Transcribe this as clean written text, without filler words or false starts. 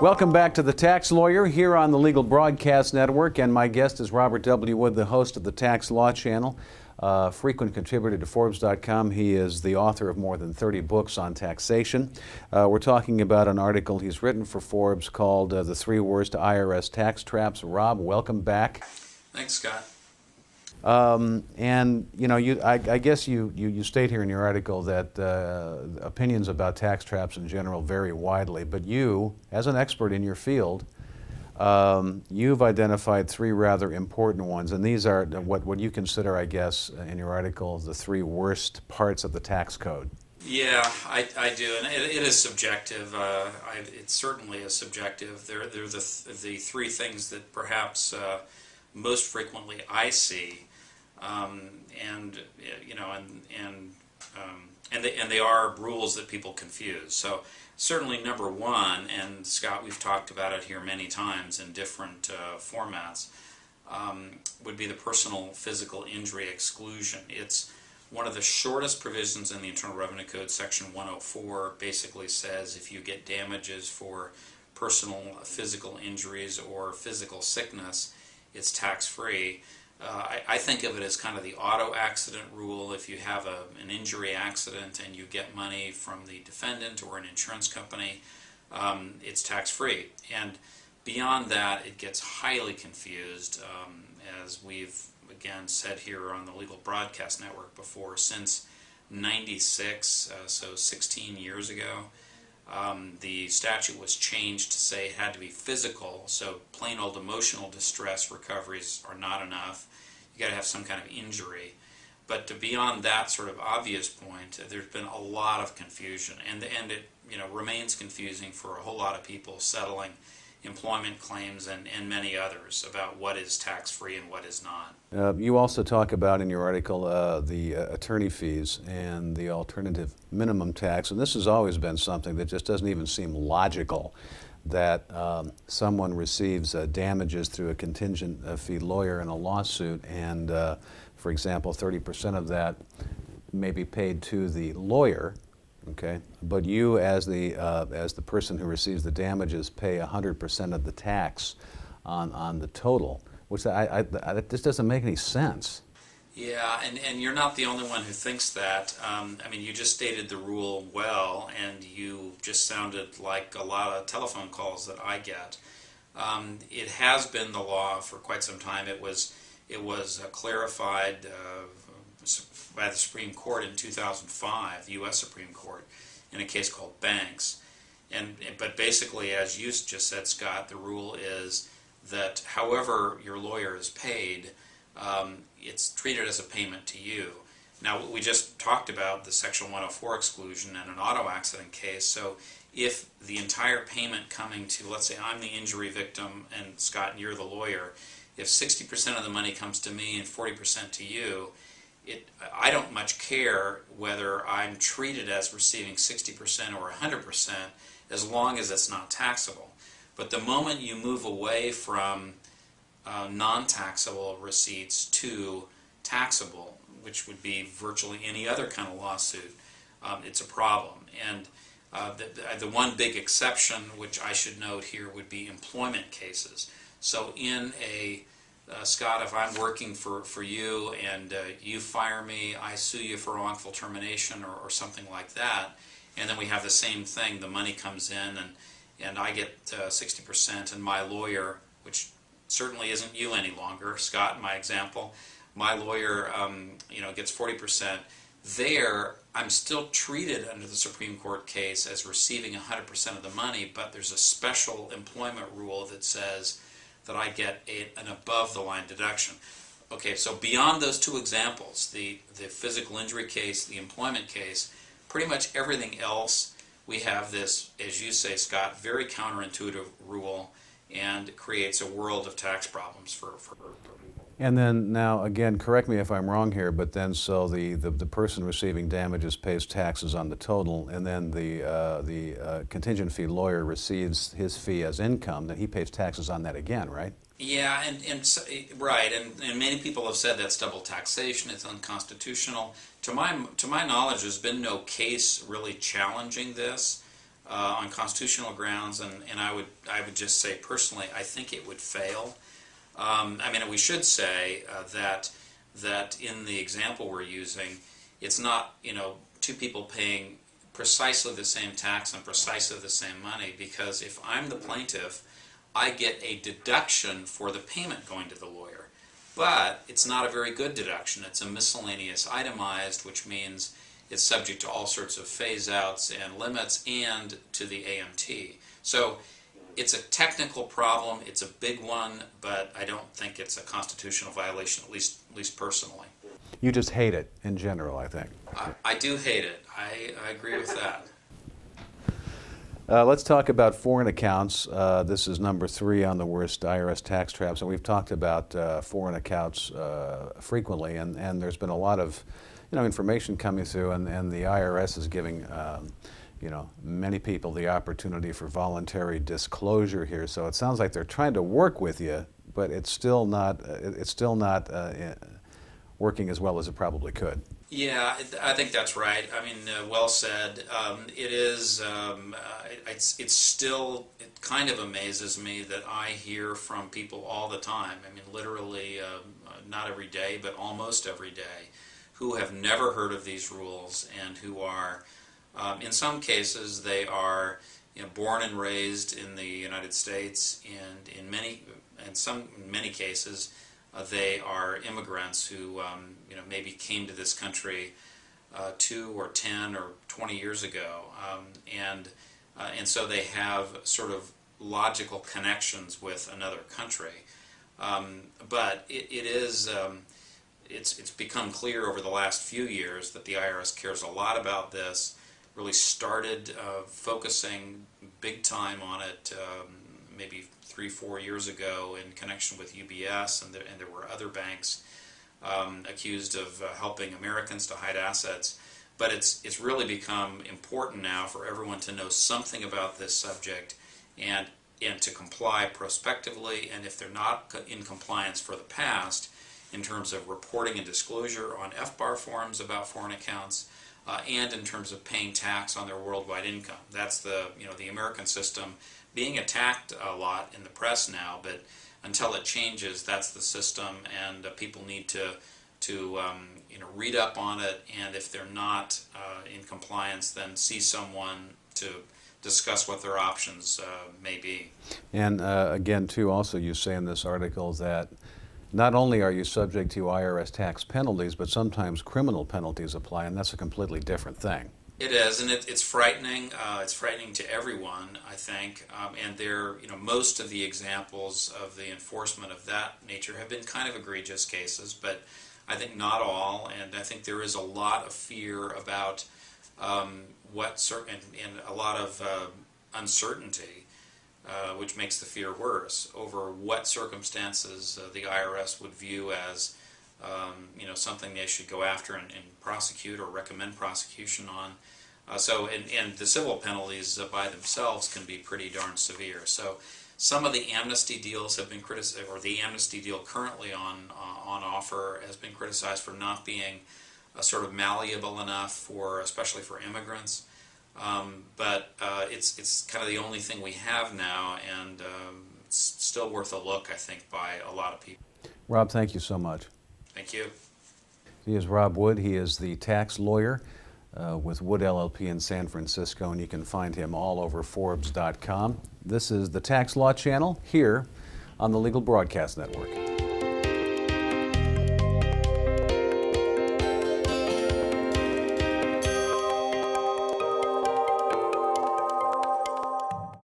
Welcome back to The Tax Lawyer here on the Legal Broadcast Network, and my guest is Robert W. Wood, the host of the Tax Law Channel, frequent contributor to Forbes.com. He is the author of more than 30 books on taxation. We're talking about an article he's written for Forbes called The Three Worst IRS Tax Traps. Rob, welcome back. Thanks, Scott. And you know, I guess you state here in your article that opinions about tax traps in general vary widely, but you, as an expert in your field, you've identified three rather important ones, and these are what you consider, I guess, in your article, the three worst parts of the tax code. Yeah, I do, and it is subjective. It certainly is subjective. They're the three things that perhaps most frequently I see. And they are rules that people confuse. So certainly number one, and Scott, we've talked about it here many times in different formats, would be the personal physical injury exclusion. It's one of the shortest provisions in the Internal Revenue Code. Section 104 basically says if you get damages for personal physical injuries or physical sickness, it's tax-free. I think of it as kind of the auto accident rule. If you have an injury accident and you get money from the defendant or an insurance company, it's tax-free. And beyond that, it gets highly confused, as we've, again, said here on the Legal Broadcast Network before, since '96, so 16 years ago. The statute was changed to say it had to be physical, so plain old emotional distress recoveries are not enough. You got to have some kind of injury. But beyond that sort of obvious point, there's been a lot of confusion, and it remains confusing for a whole lot of people settling employment claims and many others about what is tax-free and what is not. You also talk about in your article the attorney fees and the alternative minimum tax, and this has always been something that just doesn't even seem logical, that someone receives damages through a contingent fee lawyer in a lawsuit, and for example 30% of that may be paid to the lawyer. Okay, but you, as the person who receives the damages, pay 100% of the tax on the total, which this doesn't make any sense. Yeah, and you're not the only one who thinks that. I mean, you just stated the rule well, and you just sounded like a lot of telephone calls that I get. It has been the law for quite some time. It was clarified by the Supreme Court in 2005, the U.S. Supreme Court, in a case called Banks. But basically, as you just said, Scott, the rule is that however your lawyer is paid, it's treated as a payment to you. Now, we just talked about the Section 104 exclusion in an auto accident case, so if the entire payment coming to, let's say I'm the injury victim and Scott, and you're the lawyer, if 60% of the money comes to me and 40% to you, I don't much care whether I'm treated as receiving 60% or 100% as long as it's not taxable. But the moment you move away from non-taxable receipts to taxable, which would be virtually any other kind of lawsuit, it's a problem. And the one big exception, which I should note here, would be employment cases. So in Scott, if I'm working for you and you fire me, I sue you for wrongful termination or something like that, and then we have the same thing, the money comes in and I get 60%, and my lawyer, which certainly isn't you any longer, Scott in my example, my lawyer gets 40%, there I'm still treated under the Supreme Court case as receiving 100% of the money, but there's a special employment rule that says that I get an above-the-line deduction. Okay, so beyond those two examples, the physical injury case, the employment case, pretty much everything else, we have this, as you say, Scott, very counterintuitive rule, and creates a world of tax problems for people. And then now, again, correct me if I'm wrong here, but then so the person receiving damages pays taxes on the total, and then the contingent fee lawyer receives his fee as income, then he pays taxes on that again, right? Yeah, right, and many people have said that's double taxation, it's unconstitutional. To my knowledge, there's been no case really challenging this. on constitutional grounds, and I would just say personally, I think it would fail. I mean, we should say that in the example we're using, it's not, two people paying precisely the same tax on precisely the same money, because if I'm the plaintiff, I get a deduction for the payment going to the lawyer. But it's not a very good deduction. It's a miscellaneous itemized, which means it's subject to all sorts of phase-outs and limits and to the AMT. So it's a technical problem, it's a big one, but I don't think it's a constitutional violation, at least personally. You just hate it in general, I think. I do hate it. I agree with that. Let's talk about foreign accounts. This is number 3 on the worst IRS tax traps, and we've talked about foreign accounts frequently, and there's been a lot of information coming through, and the IRS is giving many people the opportunity for voluntary disclosure here. So it sounds like they're trying to work with you, but it's still not working as well as it probably could. Yeah, I think that's right. I mean, well said. It is. It's still. It kind of amazes me that I hear from people all the time. I mean, literally, not every day, but almost every day, who have never heard of these rules and who are, in some cases, they are, born and raised in the United States, and in many cases, they are immigrants who, maybe came to this country 2 or 10 or 20 years ago, and so they have sort of logical connections with another country. But it's become clear over the last few years that the IRS cares a lot about this. Really started focusing big time on it maybe 3-4 years ago in connection with UBS, and there were other banks accused of helping Americans to hide assets. But it's really become important now for everyone to know something about this subject and to comply prospectively, and if they're not in compliance for the past, in terms of reporting and disclosure on FBAR forms about foreign accounts, and in terms of paying tax on their worldwide income. That's the American system being attacked a lot in the press now, but until it changes, that's the system, and people need to read up on it, and if they're not in compliance, then see someone to discuss what their options may be. And again, too, also you say in this article that not only are you subject to IRS tax penalties, but sometimes criminal penalties apply, and that's a completely different thing. It is, and it's frightening. It's frightening to everyone, I think. And most of the examples of the enforcement of that nature have been kind of egregious cases, but I think not all. And I think there is a lot of fear about and a lot of uncertainty, which makes the fear worse, over what circumstances the IRS would view as something they should go after and prosecute or recommend prosecution on. And the civil penalties by themselves can be pretty darn severe. So some of the amnesty deals have been criticized, or the amnesty deal currently on offer has been criticized for not being sort of malleable enough especially for immigrants. But it's kind of the only thing we have now, and it's still worth a look, I think, by a lot of people. Rob, thank you so much. Thank you. He is Rob Wood. He is the tax lawyer with Wood LLP in San Francisco, and you can find him all over Forbes.com. This is the Tax Law Channel here on the Legal Broadcast Network.